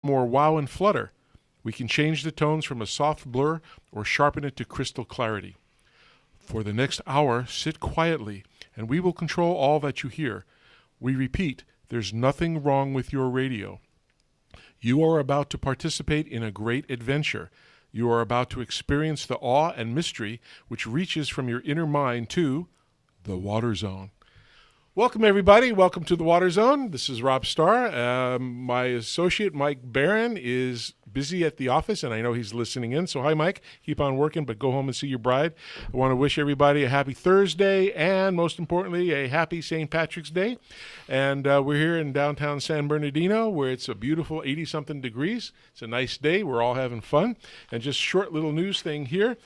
more wow and flutter. We can change the tones from a soft blur or sharpen it to crystal clarity. For the next hour, sit quietly, and we will control all that you hear. We repeat, there's nothing wrong with your radio. You are about to participate in a great adventure. You are about to experience the awe and mystery which reaches from your inner mind to the Waterzone. Welcome, everybody. Welcome to the Waterzone. This is Rob Starr. My associate, Mike Barron, is busy at the office, and I know he's listening in. So, hi, Mike. Keep on working, but go home and see your bride. I want to wish everybody a happy Thursday and, most importantly, a happy St. Patrick's Day. And we're here in downtown San Bernardino, where it's a beautiful 80-something degrees. It's a nice day. We're all having fun. And just short little news thing here.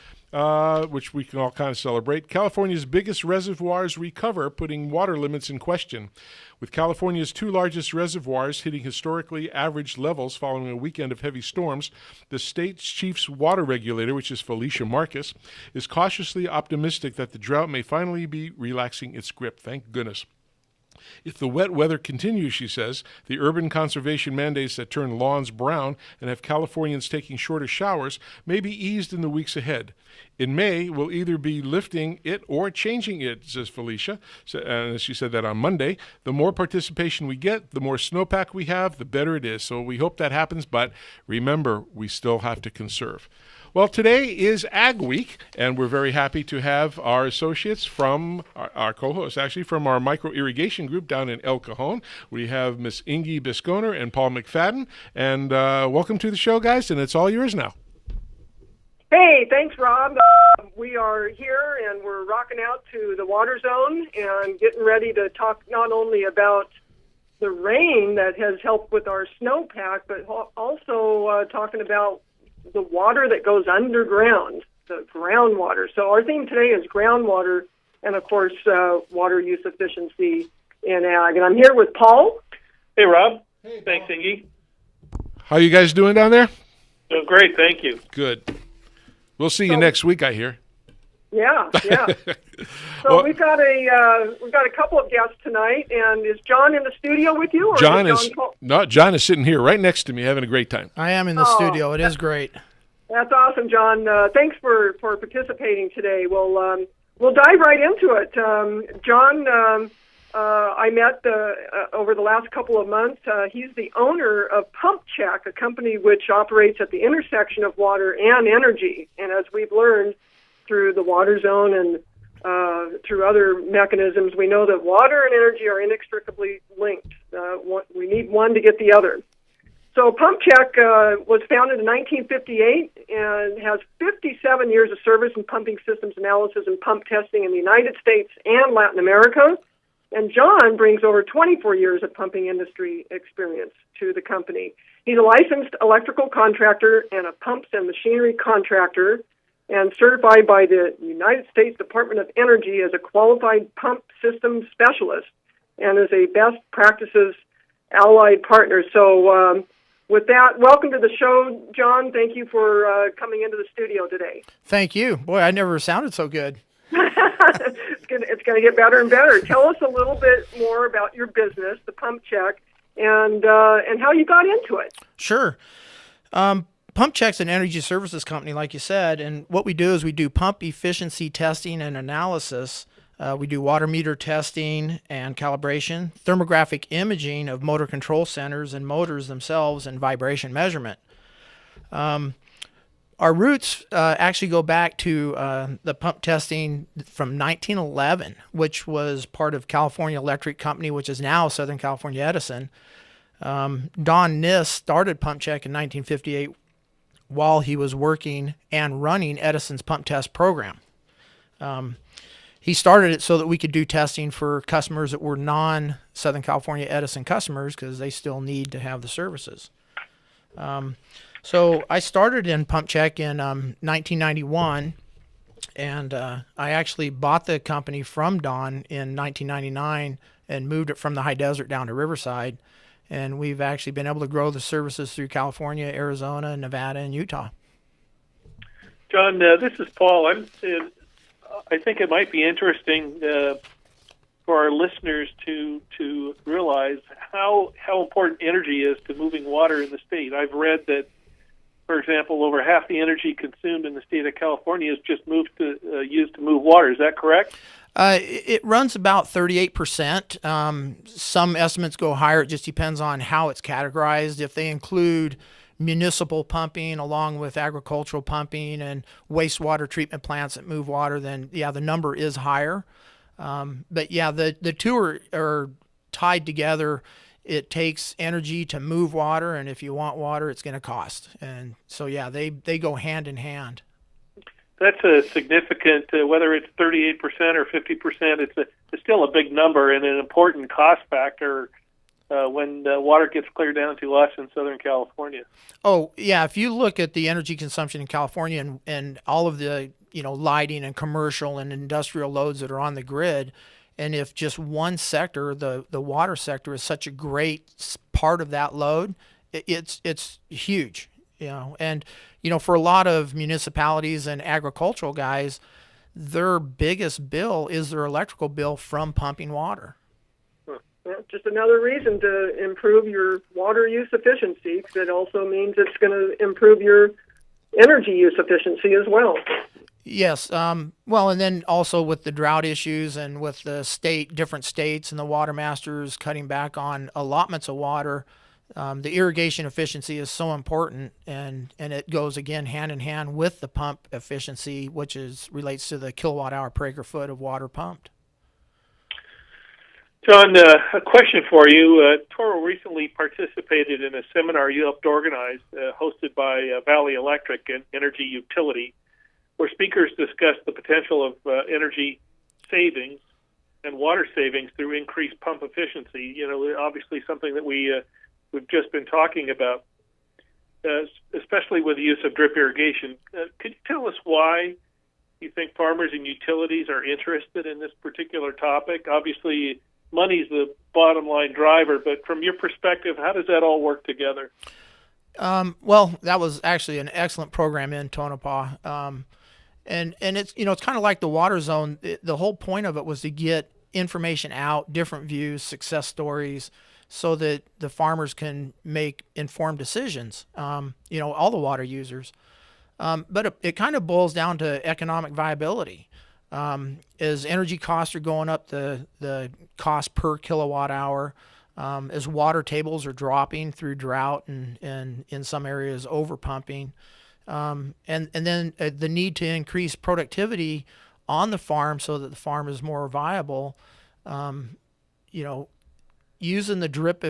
Which we can all kind of celebrate. California's biggest reservoirs recover, putting water limits in question. With California's two largest reservoirs hitting historically average levels following a weekend of heavy storms, the state's chief's water regulator, which is Felicia Marcus, is cautiously optimistic that the drought may finally be relaxing its grip. Thank goodness. If the wet weather continues, she says, the urban conservation mandates that turn lawns brown and have Californians taking shorter showers may be eased in the weeks ahead. In May, we'll either be lifting it or changing it, says Felicia. And she said that on Monday. The more participation we get, the more snowpack we have, the better it is. So we hope that happens, but remember, we still have to conserve. Well, today is Ag Week, and we're very happy to have our associates from our co-hosts, actually from our micro irrigation group down in El Cajon. We have Miss Ingy Bisconer and Paul McFadden, and welcome to the show, guys, and it's all yours now. Hey, thanks, Rob. We are here, and we're rocking out to the Waterzone and getting ready to talk not only about the rain that has helped with our snowpack, but also talking about the water that goes underground, the groundwater. So our theme today is groundwater and, of course, water use efficiency in ag. And I'm here with Paul. Hey, Rob. Hey, Paul. Thanks, Ingy. How you guys doing down there? Doing great, thank you. Good. We'll see you next week, I hear. Yeah. So well, we've got a couple of guests tonight, and is John in the studio with you? Or John John is sitting here right next to me having a great time. I am in the studio. It is great. That's awesome, John. Thanks for participating today. We'll dive right into it. John, I met over the last couple of months. He's the owner of Pump Check, a company which operates at the intersection of water and energy. And as we've learned through the Waterzone and through other mechanisms, we know that water and energy are inextricably linked. We need one to get the other. So Pump Check was founded in 1958 and has 57 years of service in pumping systems analysis and pump testing in the United States and Latin America. And John brings over 24 years of pumping industry experience to the company. He's a licensed electrical contractor and a pumps and machinery contractor, and certified by the United States Department of Energy as a qualified pump system specialist and as a best practices allied partner. So with that, welcome to the show, John. Thank you for coming into the studio today. Thank you. Boy, I never sounded so good. It's going to get better and better. Tell us a little bit more about your business, the Pump Check, and how you got into it. Sure. Pump Check's an energy services company, like you said, and what we do is we do pump efficiency testing and analysis. We do water meter testing and calibration, thermographic imaging of motor control centers and motors themselves, and vibration measurement. Our roots actually go back to the pump testing from 1911, which was part of California Electric Company, which is now Southern California Edison. Don Niss started Pump Check in 1958 while he was working and running Edison's pump test program. He started it so that we could do testing for customers that were non-Southern California Edison customers because they still need to have the services. So I started in Pump Check in 1991, and I actually bought the company from Don in 1999 and moved it from the high desert down to Riverside. And we've actually been able to grow the services through California, Arizona, Nevada, and Utah. John, this is Paul. I think it might be interesting for our listeners to realize how important energy is to moving water in the state. I've read that, for example, over half the energy consumed in the state of California is just used to move water. Is that correct? It runs about 38%. Some estimates go higher. It just depends on how it's categorized. If they include municipal pumping along with agricultural pumping and wastewater treatment plants that move water, then yeah, the number is higher. But yeah, the two are tied together. It takes energy to move water, and if you want water, it's going to cost. And so yeah, they go hand in hand. That's a significant, whether it's 38% or 50%, it's still a big number and an important cost factor when water gets cleared down to us in Southern California. Oh, yeah. If you look at the energy consumption in California and all of the lighting and commercial and industrial loads that are on the grid, and if just one sector, the water sector, is such a great part of that load, it's huge. And for a lot of municipalities and agricultural guys, their biggest bill is their electrical bill from pumping water. Well, just another reason to improve your water use efficiency, because it also means it's going to improve your energy use efficiency as well. Yes. Well, and then also with the drought issues and with the different states and the water masters cutting back on allotments of water, the irrigation efficiency is so important, and it goes again hand in hand with the pump efficiency, which relates to the kilowatt hour per acre foot of water pumped. John, a question for you. Toro recently participated in a seminar you helped organize, hosted by Valley Electric and Energy Utility, where speakers discussed the potential of energy savings and water savings through increased pump efficiency. Obviously something that we've just been talking about, especially with the use of drip irrigation. Could you tell us why you think farmers and utilities are interested in this particular topic? Obviously, money's the bottom line driver, but from your perspective, how does that all work together? Well, that was actually an excellent program in Tonopah. And it's, it's kind of like the Waterzone. The whole point of it was to get information out, different views, success stories, so that the farmers can make informed decisions, all the water users. But it kind of boils down to economic viability. As energy costs are going up, the cost per kilowatt hour, as water tables are dropping through drought and in some areas over pumping, and then the need to increase productivity on the farm so that the farm is more viable, using the drip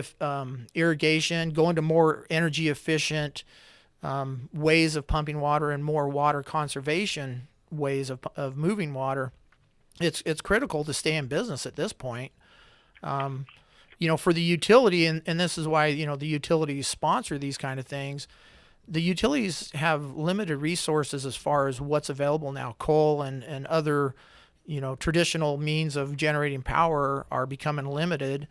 irrigation, going to more energy efficient ways of pumping water and more water conservation ways of moving water, it's critical to stay in business at this point. For the utility, and this is why the utilities sponsor these kind of things. The utilities have limited resources as far as what's available now. Coal and other traditional means of generating power are becoming limited.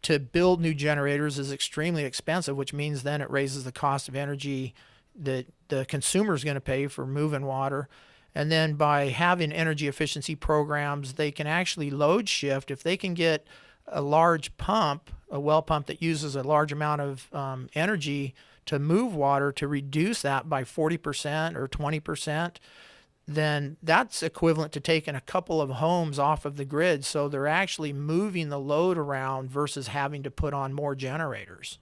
To build new generators is extremely expensive, which means then it raises the cost of energy that the consumer is going to pay for moving water. And then by having energy efficiency programs, they can actually load shift. If they can get a large pump, a well pump that uses a large amount of energy to move water, to reduce that by 40% or 20%, then that's equivalent to taking a couple of homes off of the grid. So they're actually moving the load around versus having to put on more generators.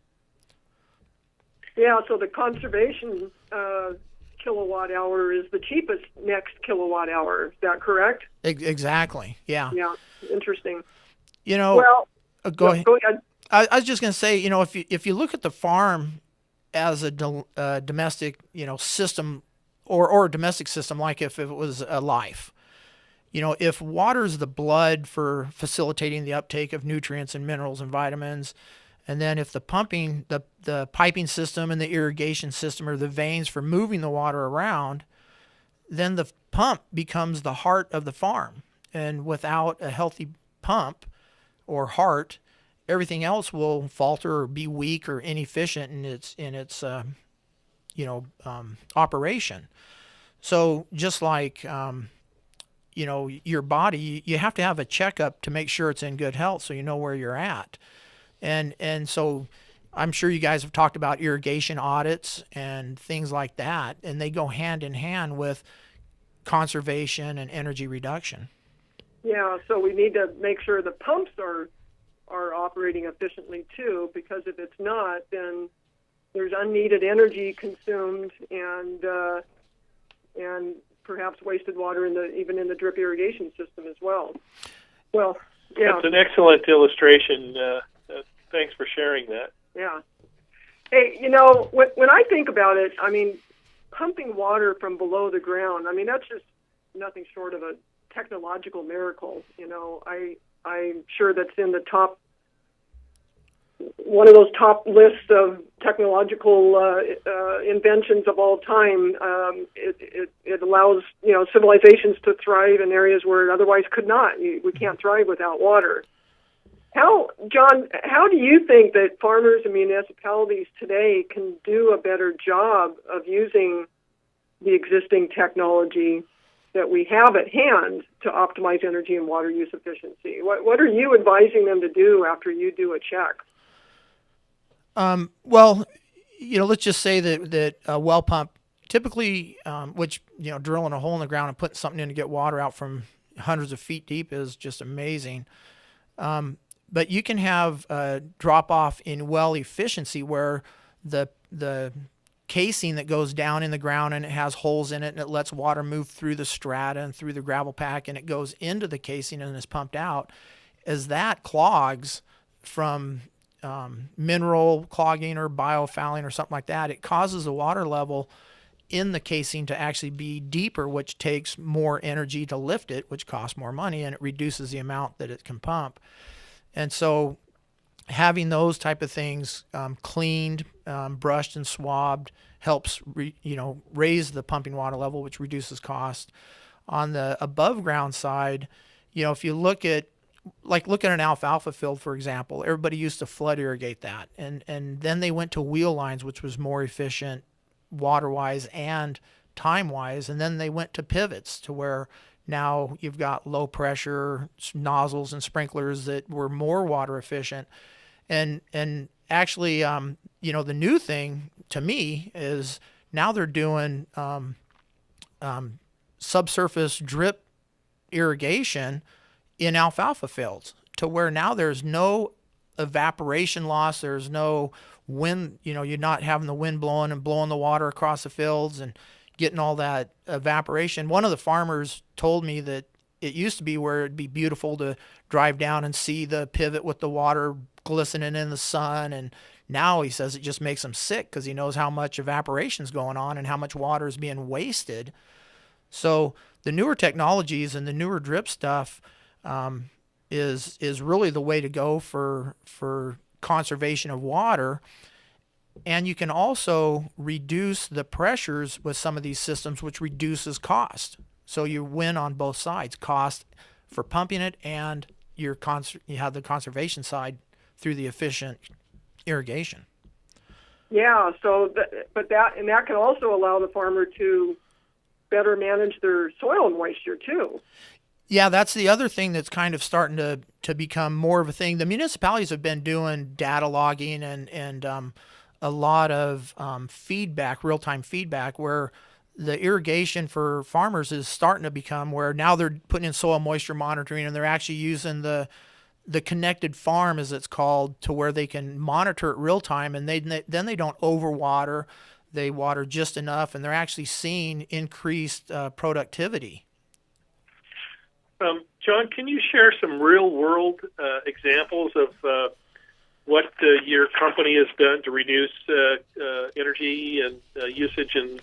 Yeah, so the conservation kilowatt hour is the cheapest next kilowatt hour. Is that correct? Exactly. Yeah. Yeah. Interesting. Go ahead. Go ahead. I was just going to say, if you look at the farm as a domestic, system, or a domestic system, like if it was a life, if water's the blood for facilitating the uptake of nutrients and minerals and vitamins, and then if the pumping, the piping system and the irrigation system are the veins for moving the water around, then the pump becomes the heart of the farm. And without a healthy pump or heart, everything else will falter or be weak or inefficient in its operation. So just like your body, you have to have a checkup to make sure it's in good health so you know where you're at. And so I'm sure you guys have talked about irrigation audits and things like that, and they go hand in hand with conservation and energy reduction. Yeah, so we need to make sure the pumps are operating efficiently too, because if it's not, then there's unneeded energy consumed and perhaps wasted water even in the drip irrigation system as well. Well, yeah. That's an excellent illustration. Thanks for sharing that. Yeah. Hey, when I think about it, I mean, pumping water from below the ground, I mean, that's just nothing short of a technological miracle. I'm sure that's in the top, one of those top lists of technological inventions of all time. It allows, civilizations to thrive in areas where it otherwise could not. We can't thrive without water. John, how do you think that farmers and municipalities today can do a better job of using the existing technology that we have at hand to optimize energy and water use efficiency? What are you advising them to do after you do a check? Well, let's just say that a well pump typically, which, drilling a hole in the ground and putting something in to get water out from hundreds of feet deep is just amazing. But you can have a drop off in well efficiency where the casing that goes down in the ground and it has holes in it and it lets water move through the strata and through the gravel pack and it goes into the casing and is pumped out. As that clogs from mineral clogging or biofouling or something like that, it causes the water level in the casing to actually be deeper, which takes more energy to lift it, which costs more money, and it reduces the amount that it can pump. And so having those type of things cleaned, brushed and swabbed helps raise the pumping water level, which reduces cost. On the above ground side, if you look at an alfalfa field, for example, everybody used to flood irrigate that. And then they went to wheel lines, which was more efficient water-wise and time-wise. And then they went to pivots to where now you've got low pressure nozzles and sprinklers that were more water efficient. And actually, the new thing to me is now they're doing subsurface drip irrigation in alfalfa fields to where now there's no evaporation loss. There's no wind, you're not having the wind blowing and blowing the water across the fields and getting all that evaporation. One of the farmers told me that it used to be where it'd be beautiful to drive down and see the pivot with the water glistening in the sun. And now he says it just makes him sick because he knows how much evaporation is going on and how much water is being wasted. So the newer technologies and the newer drip stuff is really the way to go for conservation of water. And you can also reduce the pressures with some of these systems, which reduces cost. So you win on both sides, cost for pumping it and you have the conservation side through the efficient irrigation. Yeah, so that can also allow the farmer to better manage their soil moisture too. Yeah, that's the other thing that's kind of starting to become more of a thing. The municipalities have been doing data logging and a lot of feedback, real-time feedback, where the irrigation for farmers is starting to become where now they're putting in soil moisture monitoring and they're actually using the connected farm, as it's called, to where they can monitor it real time, and then they don't overwater. They water just enough, and they're actually seeing increased productivity. John, can you share some real-world examples of what your company has done to reduce energy and usage and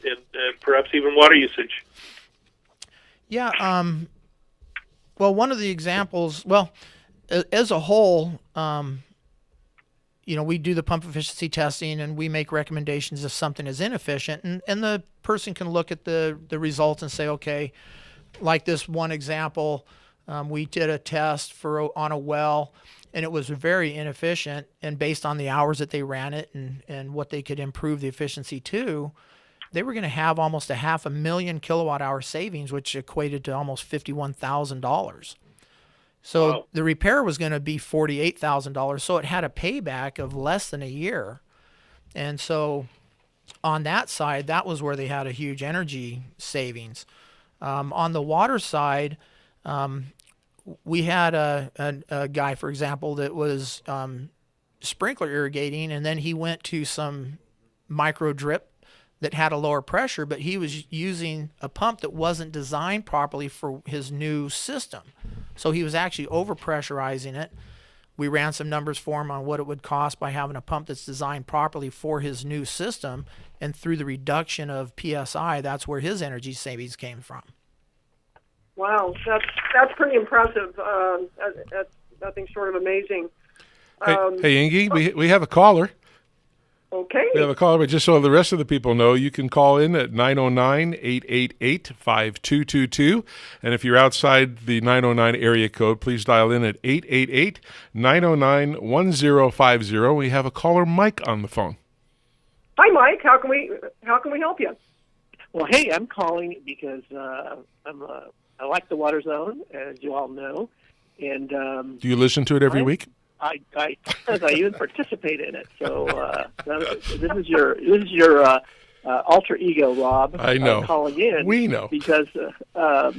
perhaps even water usage? Yeah. Well, one of the examples, as a whole, we do the pump efficiency testing and we make recommendations if something is inefficient. And the person can look at the results and say, okay, like this one example, we did a test on a well, and it was very inefficient. And based on the hours that they ran it and what they could improve the efficiency to, going to have almost a 500,000 kilowatt hour savings, which equated to almost $51,000. So Wow. the repair was going to be $48,000. So it had a payback of less than a year. And so on that side, that was where they had a huge energy savings. On the water side, we had a guy, for example, that was sprinkler irrigating, and then he went to some micro drip that had a lower pressure, but he was using a pump that wasn't designed properly for his new system. So he was actually overpressurizing it. We ran some numbers for him on what it would cost by having a pump that's designed properly for his new system, and through the reduction of PSI, that's where his energy savings came from. Wow, that's pretty impressive. That's nothing short of amazing. Hey, Ingy, we have a caller. Okay. We have a caller, but just so the rest of the people know, you can call in at 909-888-5222. And if you're outside the 909 area code, please dial in at 888-909-1050. We have a caller, Mike, on the phone. Hi, Mike. How can we help you? Well, hey, I'm calling because I like the Waterzone, as you all know, and Do you listen to it every week? I even participate in it. So this is your alter ego, Rob. I know. Calling in. We know because My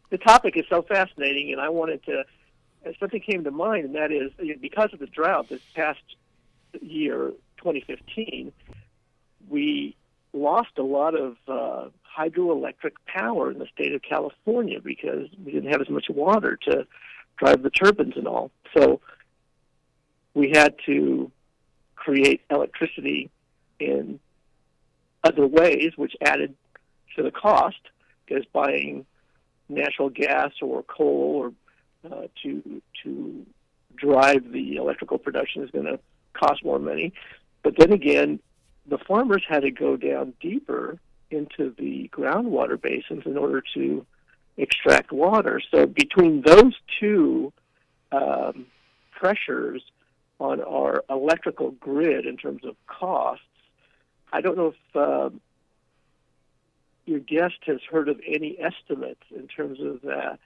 the topic is so fascinating, and I wanted to. Something came to mind, and that is because of the drought this past year, 2015, we lost a lot of hydroelectric power in the state of California because we didn't have as much water to drive the turbines and all. So we had to create electricity in other ways, which added to the cost, because buying natural gas or coal or to drive the electrical production is going to cost more money. But then again, the farmers had to go down deeper into the groundwater basins in order to extract water. So between those two pressures on our electrical grid in terms of costs, I don't know if your guest has heard of any estimates in terms of the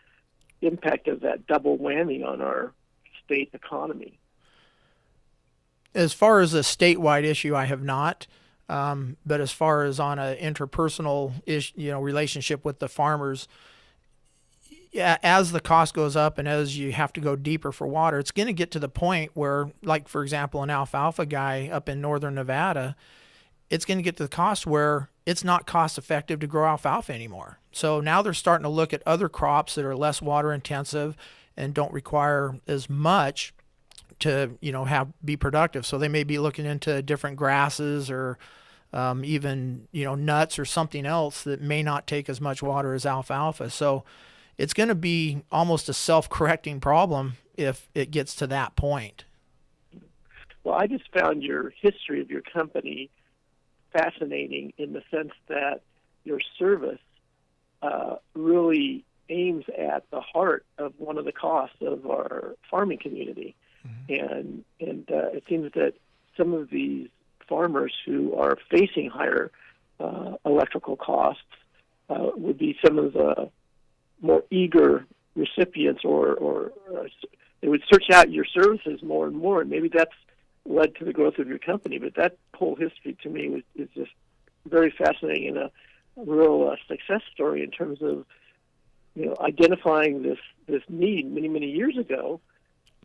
impact of that double whammy on our state economy. As far as a statewide issue, I have not. But as far as on an interpersonal relationship with the farmers, as the cost goes up and as you have to go deeper for water, it's going to get to the point where, like, for example, an alfalfa guy up in northern Nevada, it's going to get to the cost where it's not cost effective to grow alfalfa anymore. So now they're starting to look at other crops that are less water intensive and don't require as much to be productive. So they may be looking into different grasses or even nuts or something else that may not take as much water as alfalfa. So it's going to be almost a self-correcting problem if it gets to that point. Well, I just found your history of your company fascinating in the sense that your service really aims at the heart of one of the costs of our farming community. Mm-hmm. And it seems that some of these farmers who are facing higher electrical costs would be some of the more eager recipients, or they would search out your services more and more, and maybe that's led to the growth of your company. But that whole history to me is just very fascinating and a real success story in terms of identifying this need many years ago,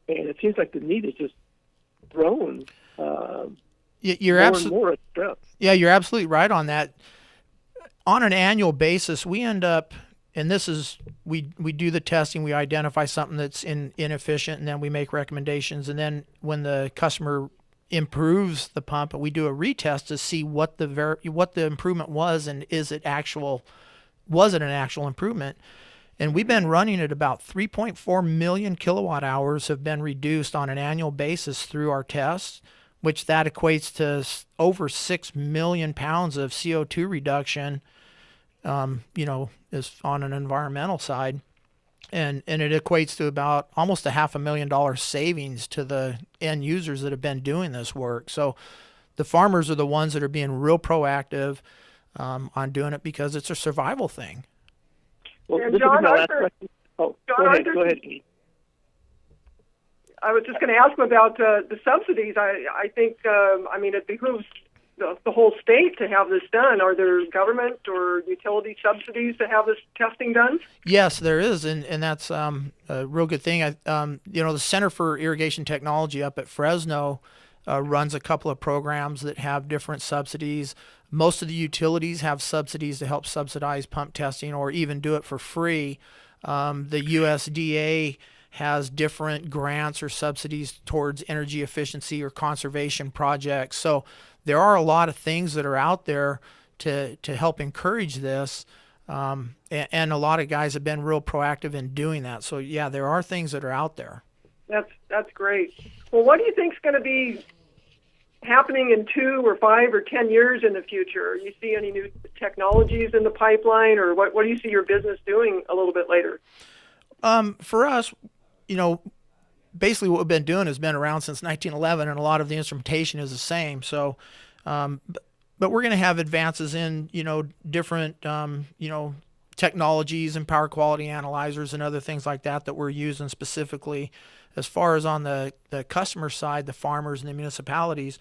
and it seems like the need has just grown. You're absolutely you're absolutely right on that. On an annual basis, we end up, and this is we do the testing, we identify something that's inefficient, and then we make recommendations. And then when the customer improves the pump, we do a retest to see what the improvement was, and was it an actual improvement? And we've been running at about 3.4 million kilowatt hours have been reduced on an annual basis through our tests, which that equates to over 6 million pounds of CO2 reduction, is on an environmental side. And it equates to about almost $500,000 savings to the end users that have been doing this work. So the farmers are the ones that are being real proactive on doing it because it's a survival thing. Well, And this John, is my last Arthur- question. Oh, John, go ahead. Arthur- Go ahead, Amy. I was just going to ask him about the subsidies. I think, I mean, it behooves the whole state to have this done. Are there government or utility subsidies to have this testing done? Yes, there is, and that's a real good thing. The Center for Irrigation Technology up at Fresno runs a couple of programs that have different subsidies. Most of the utilities have subsidies to help subsidize pump testing or even do it for free. The USDA has different grants or subsidies towards energy efficiency or conservation projects. So there are a lot of things that are out there to help encourage this. And a lot of guys have been real proactive in doing that. So yeah, there are things that are out there. That's great. Well, what do you think is going to be happening in 2 or 5 or 10 years in the future? You see any new technologies in the pipeline, or what do you see your business doing a little bit later? For us, basically what we've been doing has been around since 1911, and a lot of the instrumentation is the same. So, but we're going to have advances in, different, technologies and power quality analyzers and other things like that we're using specifically. As far as on the customer side, the farmers and the municipalities,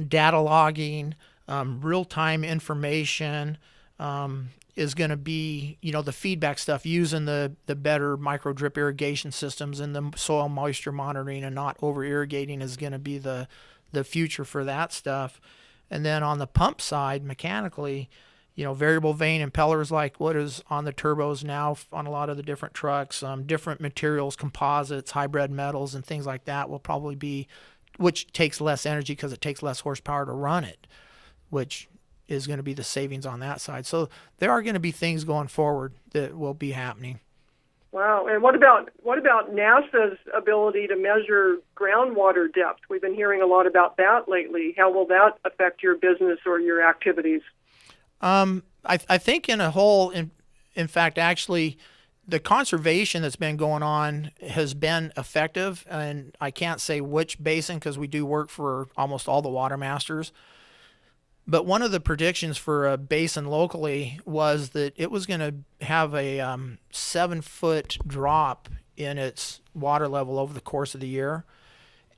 data logging, real-time information, is going to be, the feedback stuff, using the better micro drip irrigation systems and the soil moisture monitoring and not over irrigating is going to be the future for that stuff. And then on the pump side, mechanically, variable vane impellers like what is on the turbos now on a lot of the different trucks, different materials, composites, hybrid metals, and things like that will probably be, which takes less energy because it takes less horsepower to run it, which is going to be the savings on that side. So there are going to be things going forward that will be happening. Wow. And what about NASA's ability to measure groundwater depth? We've been hearing a lot about that lately. How will that affect your business or your activities? I think in a whole, in fact, actually, the conservation that's been going on has been effective, and I can't say which basin because we do work for almost all the water masters. But one of the predictions for a basin locally was that it was going to have a 7-foot drop in its water level over the course of the year.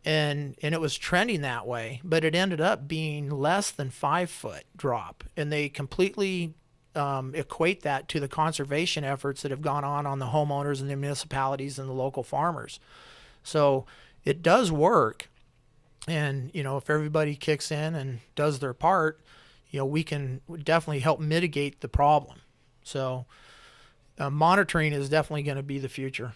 And it was trending that way, but it ended up being less than 5-foot drop. And they completely equate that to the conservation efforts that have gone on the homeowners and the municipalities and the local farmers. So it does work. And, if everybody kicks in and does their part, we can definitely help mitigate the problem. So monitoring is definitely going to be the future.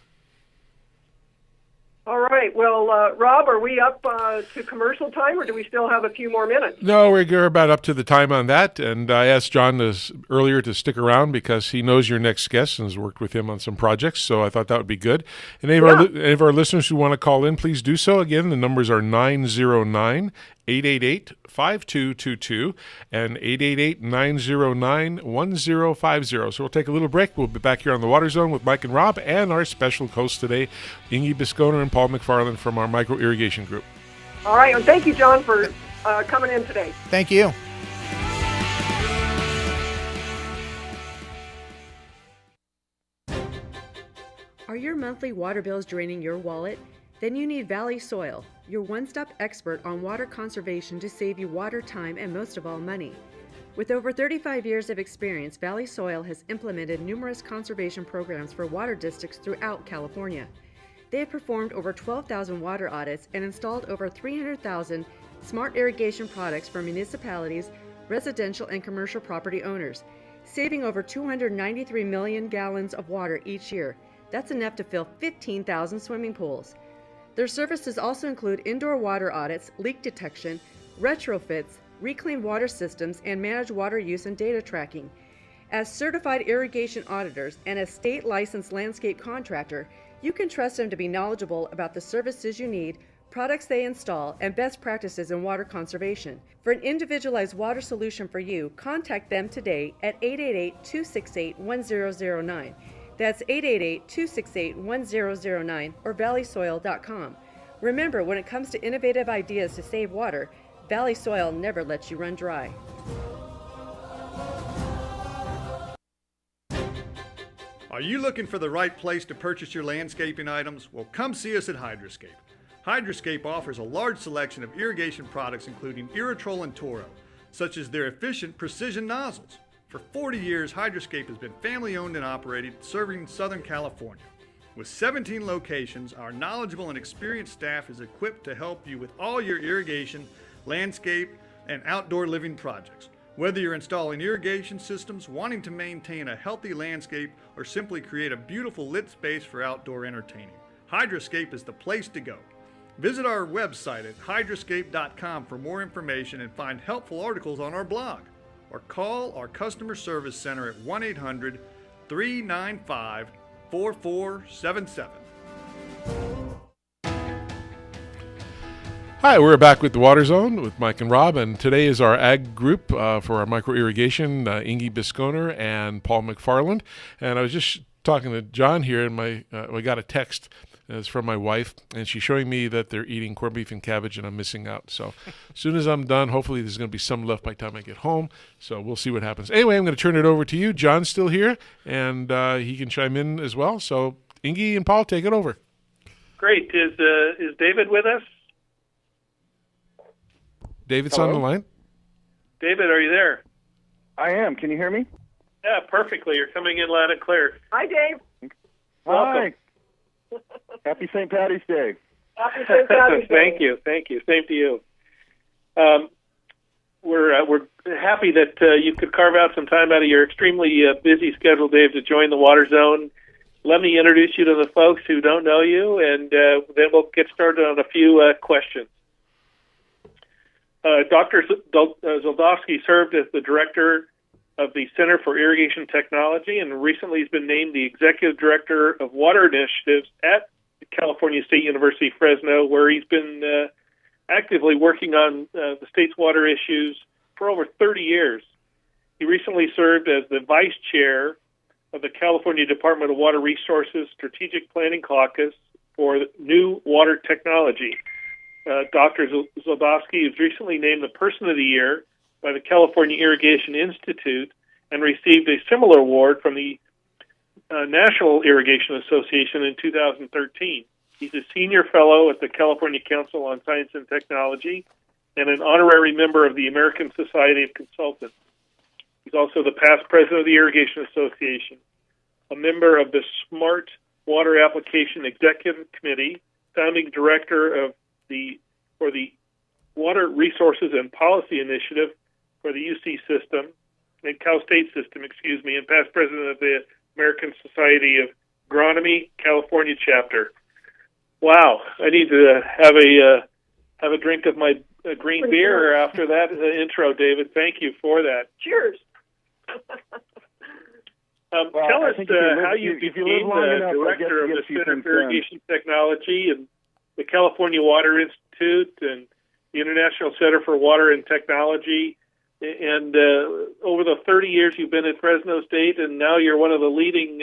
All right. Well, Rob, are we up to commercial time, or do we still have a few more minutes? No, we're about up to the time on that. And I asked John earlier to stick around because he knows your next guest and has worked with him on some projects. So I thought that would be good. And any of our listeners who want to call in, please do so. Again, the numbers are 909-888-5222 and 888-909-1050. So we'll take a little break. We'll be back here on the Waterzone with Mike and Rob and our special hosts today, Ingy Bisconer and Paul McFarland from our Micro Irrigation Group. All right. And thank you, John, for coming in today. Thank you. Are your monthly water bills draining your wallet? Then you need Valley Soil, your one-stop expert on water conservation to save you water, time, and most of all, money. With over 35 years of experience, Valley Soil has implemented numerous conservation programs for water districts throughout California. They have performed over 12,000 water audits and installed over 300,000 smart irrigation products for municipalities, residential, and commercial property owners, saving over 293 million gallons of water each year. That's enough to fill 15,000 swimming pools. Their services also include indoor water audits, leak detection, retrofits, reclaimed water systems, and managed water use and data tracking. As certified irrigation auditors and a state-licensed landscape contractor, you can trust them to be knowledgeable about the services you need, products they install, and best practices in water conservation. For an individualized water solution for you, contact them today at 888-268-1009. That's 888-268-1009 or valleysoil.com. Remember, when it comes to innovative ideas to save water, Valley Soil never lets you run dry. Are you looking for the right place to purchase your landscaping items? Well, come see us at Hydroscape. Hydroscape offers a large selection of irrigation products including Irritrol and Toro, such as their efficient precision nozzles. For 40 years, Hydroscape has been family owned and operated, serving Southern California. With 17 locations, our knowledgeable and experienced staff is equipped to help you with all your irrigation, landscape, and outdoor living projects. Whether you're installing irrigation systems, wanting to maintain a healthy landscape, or simply create a beautiful lit space for outdoor entertaining, Hydroscape is the place to go. Visit our website at hydroscape.com for more information and find helpful articles on our blog, or call our customer service center at 1-800-395-4477. Hi, we're back with the Waterzone with Mike and Rob, and today is our ag group for our micro irrigation, Ingy Bisconer and Paul McFarland. And I was just talking to John here, and I got a text. It's from my wife, and she's showing me that they're eating corned beef and cabbage, and I'm missing out. So as soon as I'm done, hopefully there's going to be some left by the time I get home. So we'll see what happens. Anyway, I'm going to turn it over to you. John's still here, and he can chime in as well. So Ingy and Paul, take it over. Great. Is David with us? David's Hello? on the line. David, are you there? I am. Can you hear me? Yeah, perfectly. You're coming in loud and clear. Hi, Dave. Welcome. Hi. Happy St. Patty's Day. Happy St. Patty's Day. Thank you. Same to you. We're happy that you could carve out some time out of your extremely busy schedule, Dave, to join the Waterzone. Let me introduce you to the folks who don't know you, and then we'll get started on a few questions. Dr. Zoldovsky served as the director of the Center for Irrigation Technology, and recently he's been named the executive director of water initiatives at California State University, Fresno, where he's been actively working on the state's water issues for over 30 years. He recently served as the vice chair of the California Department of Water Resources Strategic Planning Caucus for New Water Technology. Dr. Zoldovsky was recently named the Person of the Year by the California Irrigation Institute and received a similar award from the National Irrigation Association in 2013. He's a senior fellow at the California Council on Science and Technology and an honorary member of the American Society of Consultants. He's also the past president of the Irrigation Association, a member of the Smart Water Application Executive Committee, founding director for the Water Resources and Policy Initiative for the UC system, and Cal State system, and past president of the American Society of Agronomy California chapter. Wow, I need to have a drink of my green beer after that intro, David. Thank you for that. Cheers. Tell us how you became the director of the Center for Irrigation Technology and the California Water Institute and the International Center for Water and Technology. And over the 30 years you've been at Fresno State, and now you're one of the leading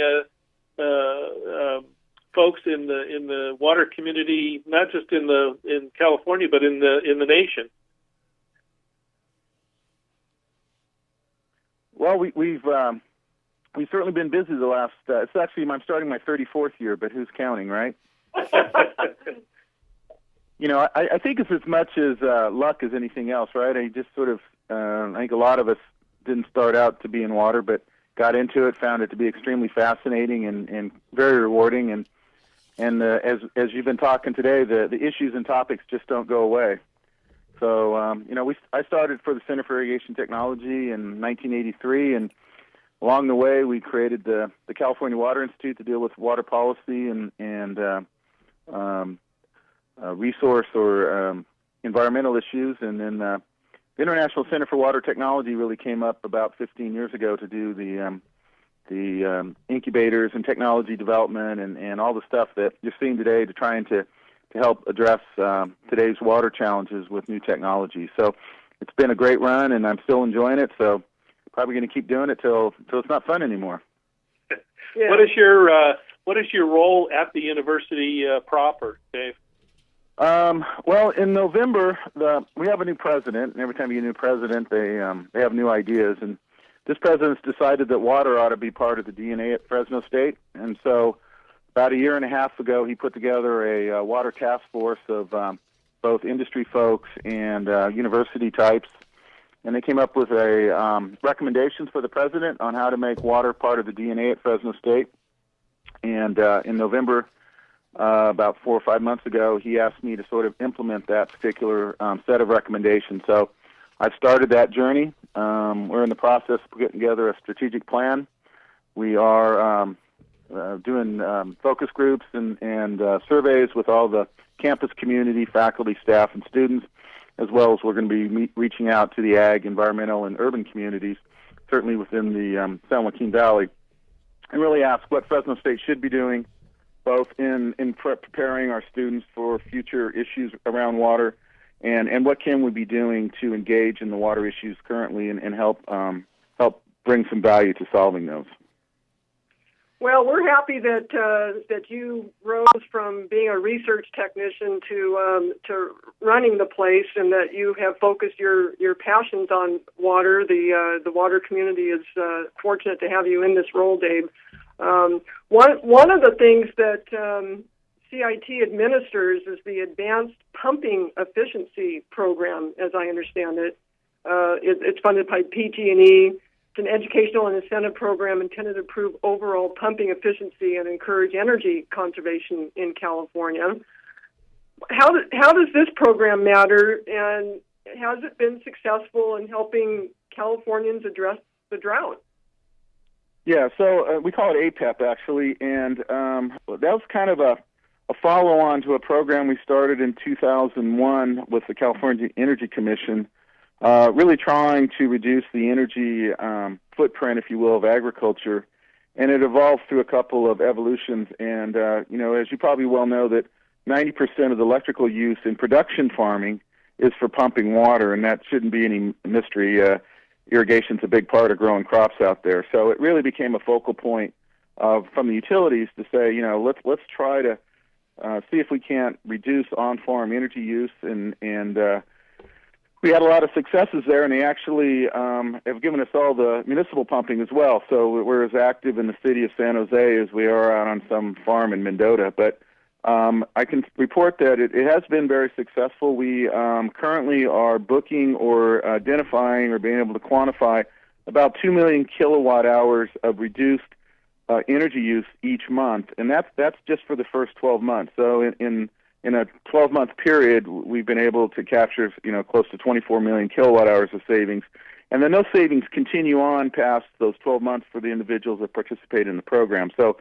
folks in the water community, not just in California, but in the nation. Well, we've certainly been busy the last. It's actually I'm starting my 34th year, but who's counting, right? I think it's as much as luck as anything else, right? I just sort of, I think a lot of us didn't start out to be in water, but got into it, found it to be extremely fascinating and very rewarding. And as you've been talking today, the issues and topics just don't go away. So, I started for the Center for Irrigation Technology in 1983, and along the way we created the California Water Institute to deal with water policy and resource or environmental issues, and then the International Center for Water Technology really came up about 15 years ago to do the incubators and technology development and all the stuff that you're seeing today to trying to help address today's water challenges with new technology. So it's been a great run, and I'm still enjoying it. So probably going to keep doing it till it's not fun anymore. Yeah. What is your role at the university proper, Dave? Well, in November, we have a new president, and every time you get a new president, they have new ideas. And this president's decided that water ought to be part of the DNA at Fresno State. And so about a year and a half ago, he put together a water task force of both industry folks and university types. And they came up with recommendations for the president on how to make water part of the DNA at Fresno State. And in November, about 4 or 5 months ago, he asked me to sort of implement that particular set of recommendations. So I've started that journey. We're in the process of putting together a strategic plan. We are doing focus groups and surveys with all the campus community, faculty, staff, and students, as well as we're going to be reaching out to the ag, environmental, and urban communities, certainly within the San Joaquin Valley, and really ask what Fresno State should be doing, both in preparing our students for future issues around water, and what can we be doing to engage in the water issues currently and help bring some value to solving those. Well, we're happy that you rose from being a research technician to running the place, and that you have focused your passions on water. The water community is fortunate to have you in this role, Dave. One of the things that CIT administers is the Advanced Pumping Efficiency Program, as I understand it. It's funded by PG&E. It's an educational and incentive program intended to improve overall pumping efficiency and encourage energy conservation in California. How does this program matter, and has it been successful in helping Californians address the drought? Yeah, so we call it APEP, actually, and that was kind of a follow-on to a program we started in 2001 with the California Energy Commission, really trying to reduce the energy footprint, if you will, of agriculture. And it evolved through a couple of evolutions. And, as you probably well know, that 90% of the electrical use in production farming is for pumping water, and that shouldn't be any mystery. Irrigation's a big part of growing crops out there. So it really became a focal point from the utilities to say, let's try to see if we can't reduce on-farm energy use, and we had a lot of successes there, and they actually have given us all the municipal pumping as well. So we're as active in the city of San Jose as we are out on some farm in Mendota. But I can report that it has been very successful. We currently are booking or identifying or being able to quantify about 2 million kilowatt hours of reduced energy use each month, and that's just for the first 12 months. So in a 12-month period, we've been able to capture close to 24 million kilowatt hours of savings, and then those savings continue on past those 12 months for the individuals that participate in the program. So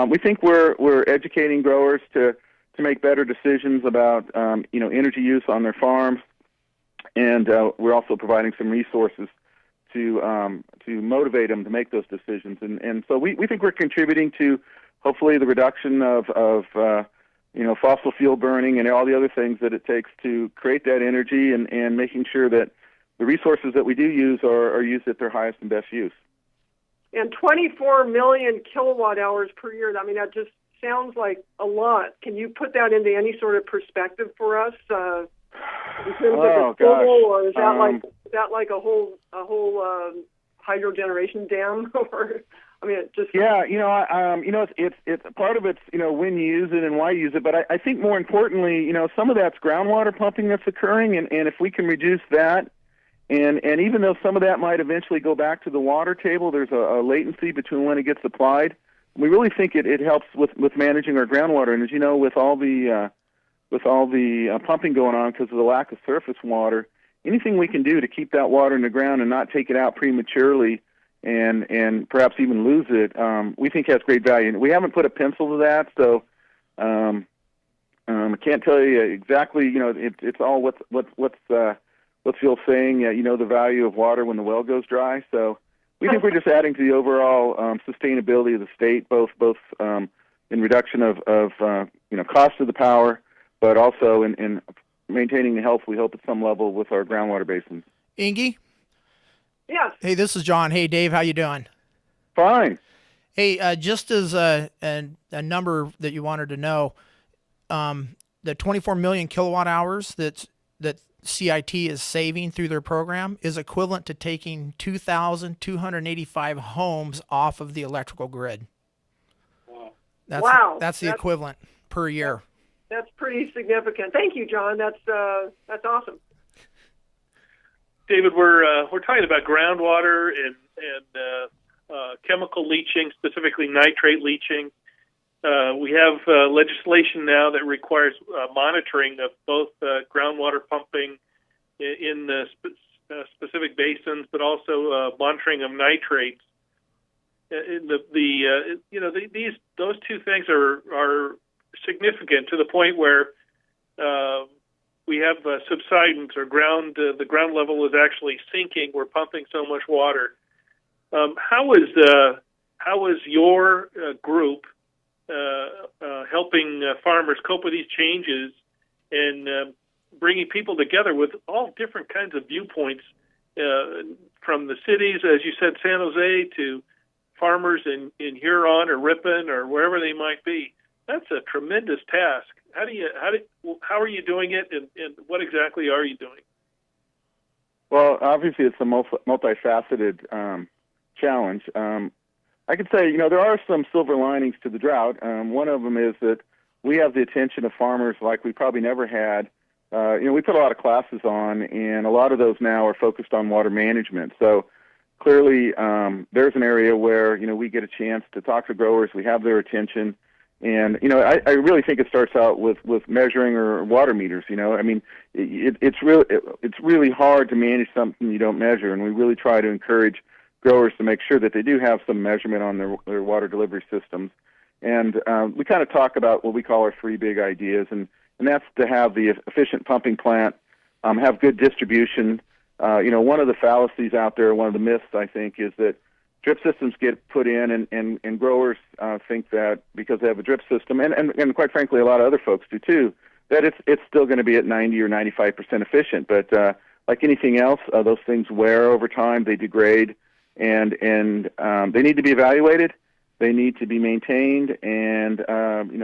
we think we're educating growers to make better decisions about energy use on their farms, and we're also providing some resources to motivate them to make those decisions. And so we think we're contributing to hopefully the reduction of fossil fuel burning and all the other things that it takes to create that energy, and making sure that the resources that we do use are used at their highest and best use. And 24 million kilowatt hours per year, I mean, that just sounds like a lot. Can you put that into any sort of perspective for us in terms of the total, or is that like a whole hydro generation dam? Or I mean, it just it's part of it's when you use it and why you use it, but I think more importantly, some of that's groundwater pumping that's occurring, and if we can reduce that, and even though some of that might eventually go back to the water table, there's a latency between when it gets applied. We really think it helps with managing our groundwater, and as you know, with all the pumping going on because of the lack of surface water, anything we can do to keep that water in the ground and not take it out prematurely and perhaps even lose it, we think has great value. And we haven't put a pencil to that, so I can't tell you exactly. It's all what's Phil saying. The value of water when the well goes dry. So we think we're just adding to the overall sustainability of the state, both in reduction of cost of the power, but also in maintaining the health we hope at some level with our groundwater basins. Ingy? Yes. Hey, this is John. Hey, Dave, how you doing? Fine. Hey, just as a number that you wanted to know, the 24 million kilowatt hours that CIT is saving through their program is equivalent to taking 2,285 homes off of the electrical grid. Wow. That's the equivalent per year. That's pretty significant. Thank you, John. That's awesome. David, we're talking about groundwater and chemical leaching, specifically nitrate leaching. We have legislation now that requires monitoring of both groundwater pumping in specific basins, but also monitoring of nitrates. Those two things are significant to the point where we have subsidence or the ground level is actually sinking. We're pumping so much water. How is your group helping farmers cope with these changes and bringing people together with all different kinds of viewpoints from the cities, as you said, San Jose, to farmers in Huron or Ripon or wherever they might be? That's a tremendous task. How are you doing it, and what exactly are you doing? Well, obviously it's a multifaceted challenge. I could say, there are some silver linings to the drought. One of them is that we have the attention of farmers like we probably never had. We put a lot of classes on, and a lot of those now are focused on water management. So clearly there's an area where, we get a chance to talk to growers. We have their attention. And, I really think it starts out with measuring or water meters. It's really hard to manage something you don't measure, and we really try to encourage growers to make sure that they do have some measurement on their water delivery systems. And we kind of talk about what we call our three big ideas, and that's to have the efficient pumping plant, have good distribution. One of the fallacies out there, one of the myths, I think, is that drip systems get put in, and growers think that because they have a drip system, and quite frankly, a lot of other folks do too, that it's still going to be at 90 or 95% efficient. But like anything else, those things wear over time, they degrade, and they need to be evaluated, they need to be maintained, and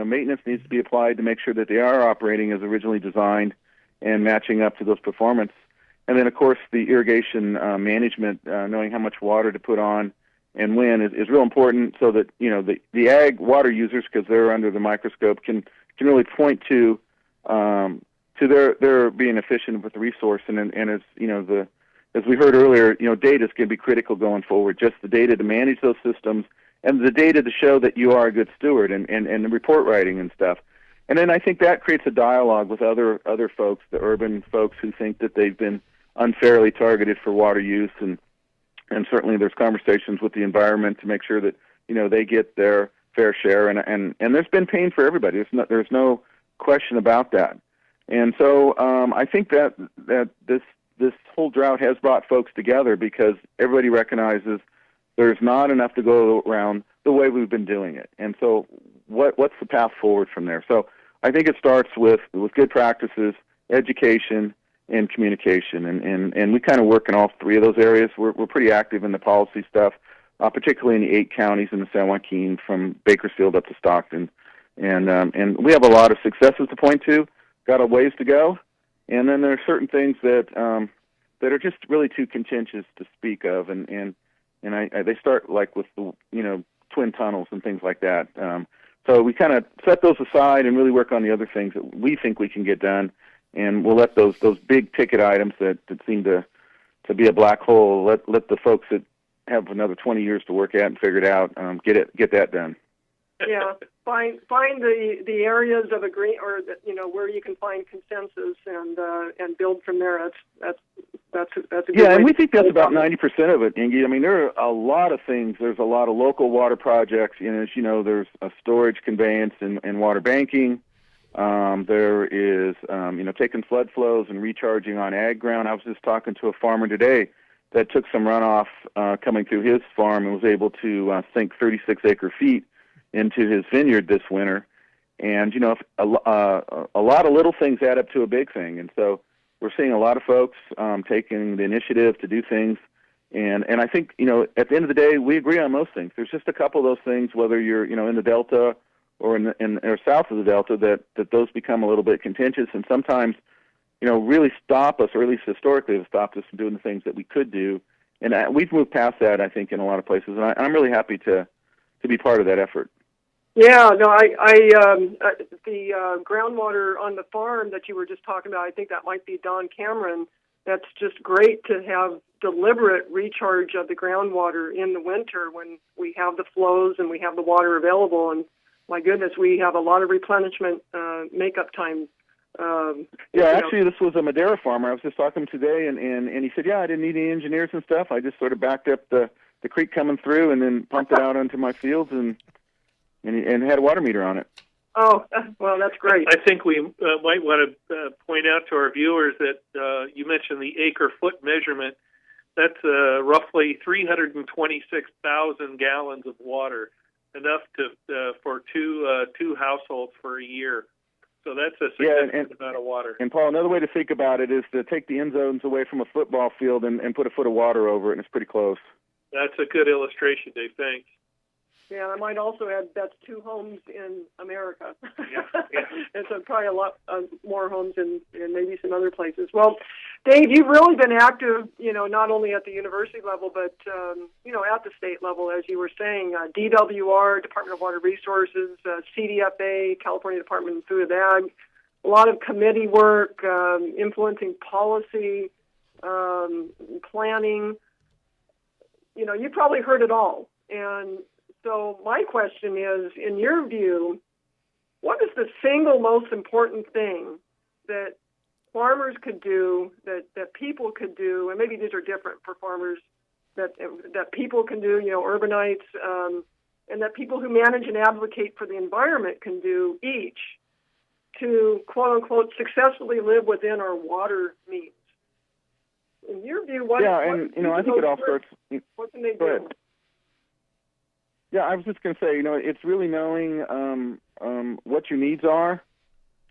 maintenance needs to be applied to make sure that they are operating as originally designed and matching up to those performance. And then, of course, the irrigation management, knowing how much water to put on and when is real important, so that the ag water users, because they're under the microscope, can really point to their being efficient with the resource. And as as we heard earlier, data is going to be critical going forward. Just the data to manage those systems, and the data to show that you are a good steward, and the report writing and stuff. And then I think that creates a dialogue with other folks, the urban folks who think that they've been unfairly targeted for water use, and certainly there's conversations with the environment to make sure that they get their fair share, and there's been pain for everybody. There's no question about that. And so I think that this whole drought has brought folks together, because everybody recognizes there's not enough to go around the way we've been doing it. And so what's the path forward from there? So I think it starts with good practices, education, and communication, and we kind of work in all three of those areas. We're pretty active in the policy stuff, particularly in the 8 counties in the San Joaquin, from Bakersfield up to Stockton, and we have a lot of successes to point to. Got a ways to go, and then there are certain things that are just really too contentious to speak of, and they start like with the twin tunnels and things like that. So we kind of set those aside and really work on the other things that we think we can get done. And we'll let those big ticket items that seem to be a black hole, let the folks that have another 20 years to work at and figure it out, get that done. Yeah, find the areas of agree, or where you can find consensus, and build from there. That's a good way. And we think that's about 90% of it, Inge. I mean, there are a lot of things. There's a lot of local water projects. As you know, there's a storage, conveyance, and water banking. There is, taking flood flows and recharging on ag ground. I was just talking to a farmer today that took some runoff coming through his farm and was able to sink 36 acre feet into his vineyard this winter. And, a lot of little things add up to a big thing. And so we're seeing a lot of folks taking the initiative to do things. And I think, at the end of the day, we agree on most things. There's just a couple of those things, whether you're, in the Delta or or south of the Delta, that those become a little bit contentious and sometimes, really stop us, or at least historically have stopped us from doing the things that we could do. And we've moved past that, I think, in a lot of places. And I'm really happy to be part of that effort. Yeah, no, the groundwater on the farm that you were just talking about, I think that might be Don Cameron. That's just great to have deliberate recharge of the groundwater in the winter when we have the flows and we have the water available. And my goodness, we have a lot of replenishment makeup time. Actually, this was a Madera farmer. I was just talking to him today, and he said, I didn't need any engineers and stuff. I just sort of backed up the creek coming through and then pumped it out onto my fields and had a water meter on it. Oh, well, that's great. I think we might want to point out to our viewers that you mentioned the acre-foot measurement. That's roughly 326,000 gallons of water, enough for two households for a year. So that's a significant amount of water. And, Paul, another way to think about it is to take the end zones away from a football field and put a foot of water over it, and it's pretty close. That's a good illustration, Dave. Thanks. Yeah, I might also add that's 2 homes in America. Yeah. And so probably a lot more homes in maybe some other places. Well, Dave, you've really been active, not only at the university level, but, at the state level, as you were saying, DWR, Department of Water Resources, CDFA, California Department of Food and Ag, a lot of committee work, influencing policy, planning. You probably heard it all. And so my question is, in your view, what is the single most important thing that farmers could do, that people could do, and maybe these are different for farmers, that people can do, urbanites, and that people who manage and advocate for the environment can do each to, quote-unquote, successfully live within our water means? In your view, I think it all starts... What can they Go do? ahead. Yeah, I was just going to say, it's really knowing what your needs are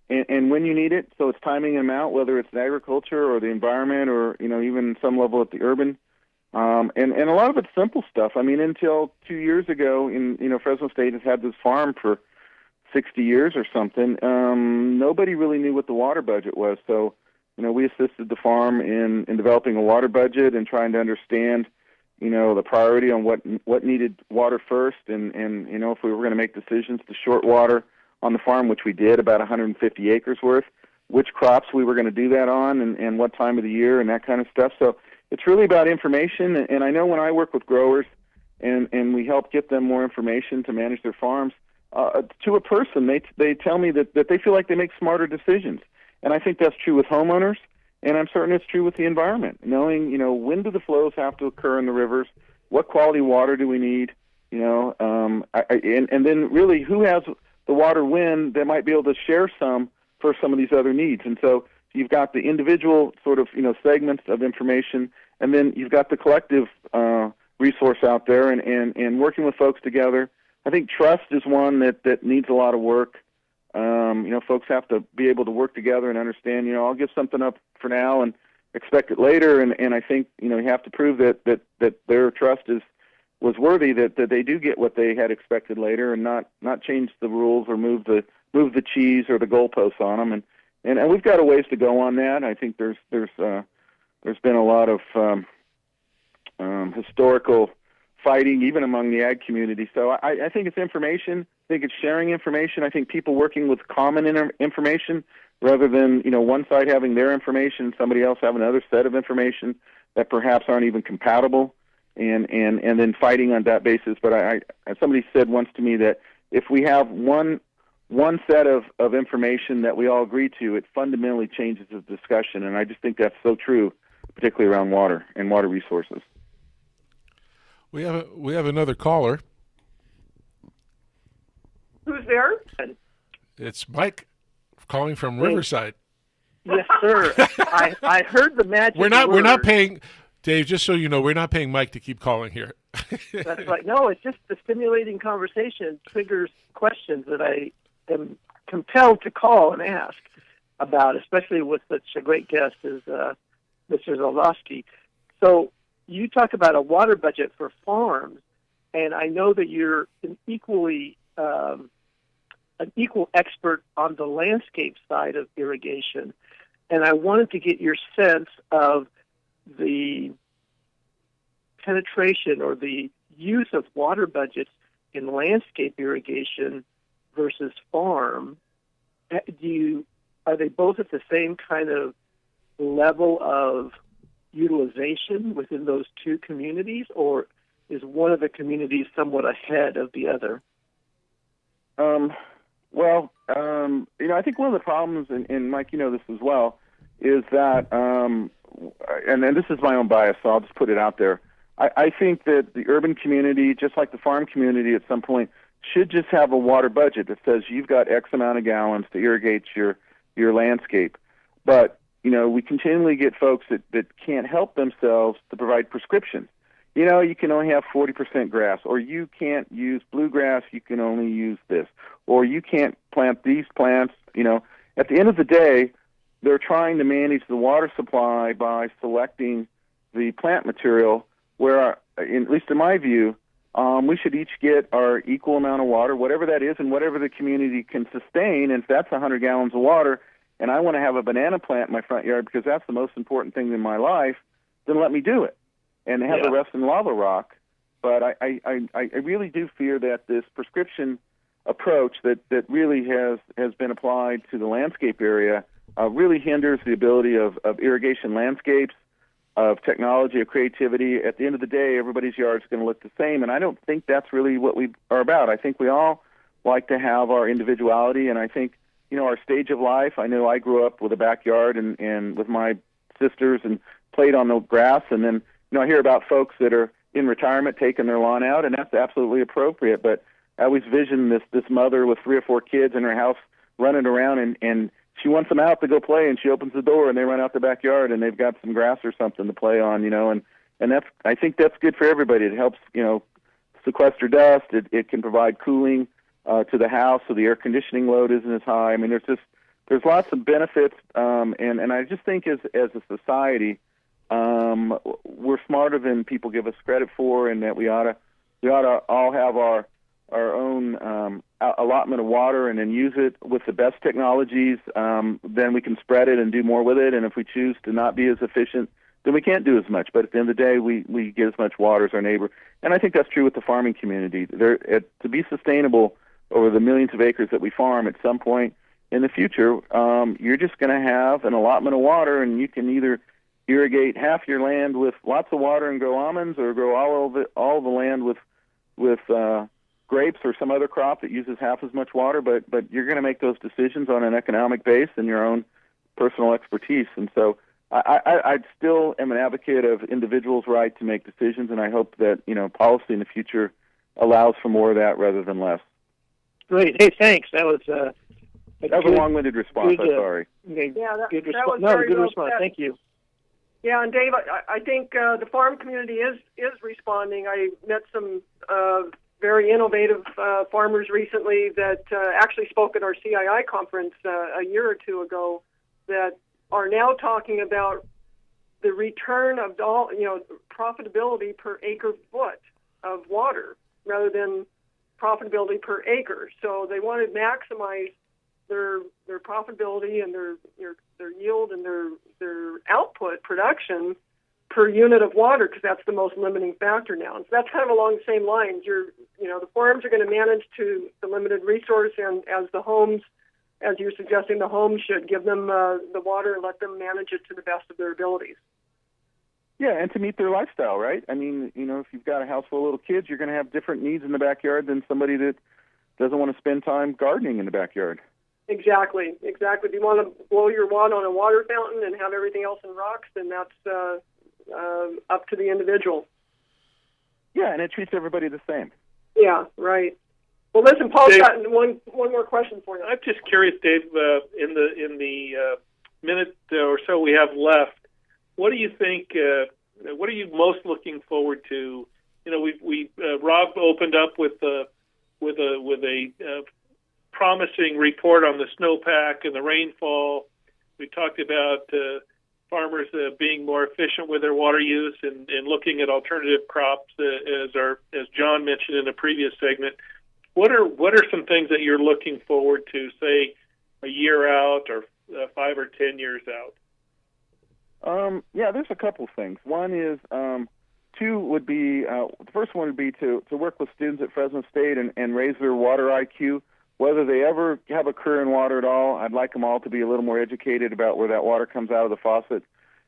and when you need it. So it's timing them out, whether it's the agriculture or the environment or, even some level at the urban. And a lot of it's simple stuff. I mean, until 2 years ago, Fresno State has had this farm for 60 years or something. Nobody really knew what the water budget was. So, we assisted the farm in developing a water budget and trying to understand the priority on what needed water first, and if we were going to make decisions to short water on the farm, which we did, about 150 acres worth, which crops we were going to do that on, and what time of the year, and that kind of stuff. So it's really about information, and I know when I work with growers and we help get them more information to manage their farms, to a person, they tell me that they feel like they make smarter decisions. And I think that's true with homeowners, and I'm certain it's true with the environment. Knowing, when do the flows have to occur in the rivers? What quality water do we need? And then really who has the water when they might be able to share some for some of these other needs. And so you've got the individual sort of, segments of information, and then you've got the collective resource out there and working with folks together. I think trust is one that needs a lot of work. Folks have to be able to work together and understand, I'll give something up for now and expect it later. And I think, you have to prove that their trust was worthy, that they do get what they had expected later, and not change the rules or move the cheese or the goalposts on them. And we've got a ways to go on that. I think there's been a lot of historical fighting, even among the ag community. So I think it's information. I think it's sharing information. I think people working with common information rather than, one side having their information and somebody else having another set of information that perhaps aren't even compatible, and then fighting on that basis. But somebody said once to me that if we have one set of information that we all agree to, it fundamentally changes the discussion. And I just think that's so true, particularly around water and water resources. We have another caller. Who's there? It's Mike calling from Riverside. Yes, sir. I heard the magic We're word. not paying, Dave, just so you know, we're not paying Mike to keep calling here. That's right. No, it's just the stimulating conversation triggers questions that I am compelled to call and ask about, especially with such a great guest as Mr. Zolowski. So you talk about a water budget for farms, and I know that you're an equally an equal expert on the landscape side of irrigation, and I wanted to get your sense of the penetration or the use of water budgets in landscape irrigation versus farm. Are they both at the same kind of level of utilization within those two communities, or is one of the communities somewhat ahead of the other? I think one of the problems, and Mike, you know this as well, is that, and this is my own bias, so I'll just put it out there. I think that the urban community, just like the farm community at some point, should just have a water budget that says you've got X amount of gallons to irrigate your landscape. But, we continually get folks that can't help themselves to provide prescriptions. You can only have 40% grass, or you can't use bluegrass, you can only use this, or you can't plant these plants. At the end of the day, they're trying to manage the water supply by selecting the plant material where, at least in my view, we should each get our equal amount of water, whatever that is, and whatever the community can sustain. And if that's 100 gallons of water, and I want to have a banana plant in my front yard because that's the most important thing in my life, then let me do it and have the rest in lava rock. But I really do fear that this prescription approach that really has been applied to the landscape area really hinders the ability of irrigation landscapes, of technology, of creativity. At the end of the day, everybody's yard is going to look the same, and I don't think that's really what we are about. I think we all like to have our individuality, and I think, our stage of life. I know I grew up with a backyard and with my sisters and played on the grass, and then, I hear about folks that are in retirement taking their lawn out, and that's absolutely appropriate. But I always vision this mother with 3 or 4 kids in her house running around, and she wants them out to go play, and she opens the door, and they run out the backyard, and they've got some grass or something to play on, and that's, I think that's good for everybody. It helps, sequester dust. It can provide cooling to the house, so the air conditioning load isn't as high. I mean, there's lots of benefits, and I just think as a society, we're smarter than people give us credit for, and that we ought to all have our own allotment of water and then use it with the best technologies. Then we can spread it and do more with it. And if we choose to not be as efficient, then we can't do as much. But at the end of the day, we get as much water as our neighbor. And I think that's true with the farming community. To be sustainable over the millions of acres that we farm, at some point in the future, you're just going to have an allotment of water, and you can either irrigate half your land with lots of water and grow almonds, or grow all the land with grapes or some other crop that uses half as much water. But you're going to make those decisions on an economic base and your own personal expertise. And so I still am an advocate of individuals' right to make decisions, and I hope that policy in the future allows for more of that rather than less. Great. Hey, thanks. That was a long-winded response. I'm sorry. Okay, Yeah, good that was response. very Good well response. said. Thank you. Yeah, and Dave, I think the farm community is responding. I met some very innovative farmers recently that actually spoke at our CII conference a year or two ago, that are now talking about the return of profitability per acre foot of water rather than profitability per acre. So they want to maximize their profitability and their yield and their output production per unit of water, because that's the most limiting factor now. And so that's kind of along the same lines. The farms are going to manage to the limited resource, and as you're suggesting, the homes should give them the water and let them manage it to the best of their abilities. Yeah, and to meet their lifestyle, right? I mean, if you've got a house full of little kids, you're going to have different needs in the backyard than somebody that doesn't want to spend time gardening in the backyard. Exactly. If you want to blow your wad on a water fountain and have everything else in rocks, then that's up to the individual. Yeah, and it treats everybody the same. Yeah, right. Well, listen, Paul's got one more question for you. I'm just curious, Dave. In the minute or so we have left, what do you think? What are you most looking forward to? Rob opened up with a promising report on the snowpack and the rainfall. We talked about farmers being more efficient with their water use and looking at alternative crops, as John mentioned in a previous segment. What are some things that you're looking forward to, say, a year out or 5 or 10 years out? There's a couple things. One is, two would be, the first one would be to work with students at Fresno State and raise their water IQ. Whether they ever have a career in water at all, I'd like them all to be a little more educated about where that water comes out of the faucet,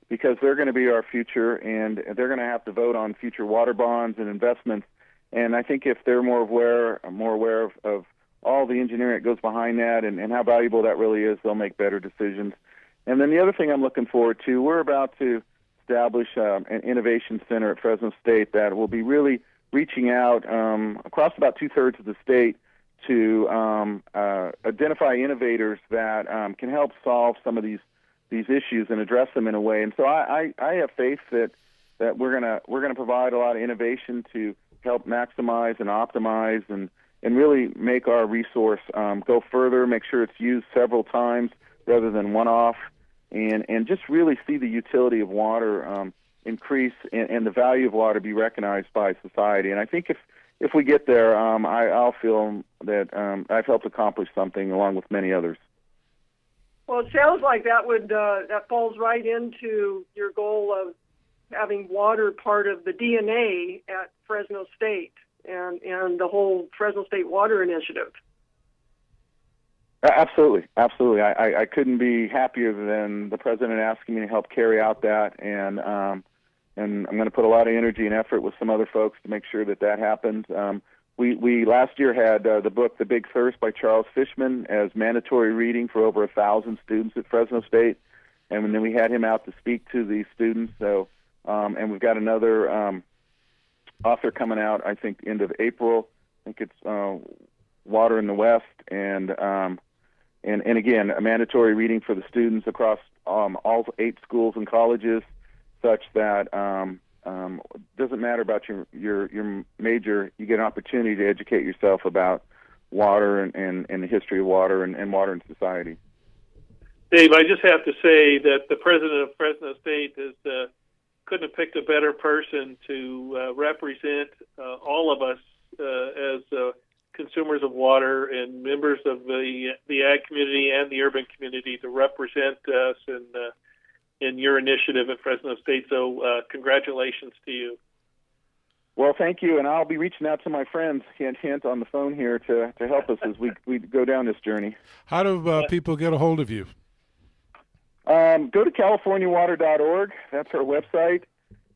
because they're going to be our future, and they're going to have to vote on future water bonds and investments. And I think if they're more aware of all the engineering that goes behind that and how valuable that really is, they'll make better decisions. And then the other thing I'm looking forward to, we're about to establish an innovation center at Fresno State that will be really reaching out across about 2/3 of the state to identify innovators that can help solve some of these issues and address them in a way. And so I have faith that we're gonna provide a lot of innovation to help maximize and optimize and really make our resource go further, make sure it's used several times rather than one-off, and just really see the utility of water increase and the value of water be recognized by society. And I think if we get there, I'll feel that I've helped accomplish something along with many others. Well, it sounds like that falls right into your goal of having water part of the DNA at Fresno State and the whole Fresno State Water Initiative. Absolutely. I couldn't be happier than the president asking me to help carry out that, and I'm going to put a lot of energy and effort with some other folks to make sure that happens. We last year had the book The Big Thirst by Charles Fishman as mandatory reading for over 1,000 students at Fresno State, and then we had him out to speak to these students. So, and we've got another author coming out, I think, end of April. I think it's Water in the West, and again, a mandatory reading for the students across all 8 schools and colleges, such that doesn't matter about your major, you get an opportunity to educate yourself about water and the history of water and water in society. Dave, I just have to say that the president of Fresno State couldn't have picked a better person to represent all of us as consumers of water and members of the ag community and the urban community to represent us in your initiative at Fresno State. So congratulations to you. Well, thank you, and I'll be reaching out to my friends, hint, on the phone here to help us as we go down this journey. How do people get a hold of you? Go to californiawater.org. That's our website,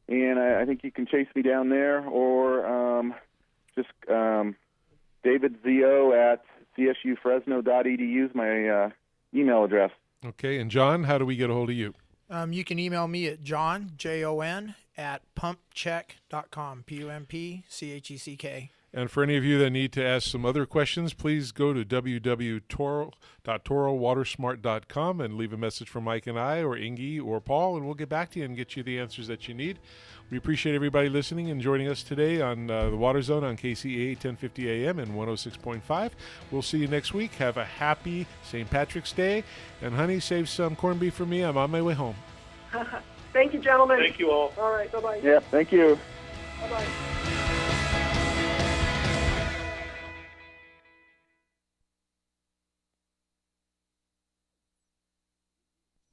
and I think you can chase me down there, or just David Zio at csufresno.edu is my email address. Okay, and John, how do we get a hold of you? You can email me at Jon, at pumpcheck.com, pumpcheck. And for any of you that need to ask some other questions, please go to www.torowatersmart.com and leave a message for Mike and I or Ingy or Paul, and we'll get back to you and get you the answers that you need. We appreciate everybody listening and joining us today on the Water Zone on KCAA 1050 AM and 106.5. We'll see you next week. Have a happy St. Patrick's Day. And, honey, save some corned beef for me. I'm on my way home. Thank you, gentlemen. Thank you all. All right, bye-bye. Yeah, thank you. Bye-bye.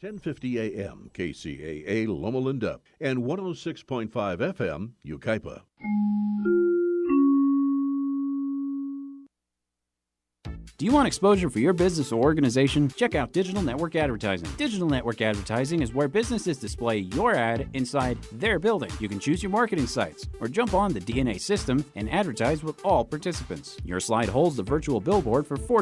1050 AM, KCAA Loma Linda, and 106.5 FM, Yucaipa. Do you want exposure for your business or organization? Check out Digital Network Advertising. Digital Network Advertising is where businesses display your ad inside their building. You can choose your marketing sites or jump on the DNA system and advertise with all participants. Your slide holds the virtual billboard for 14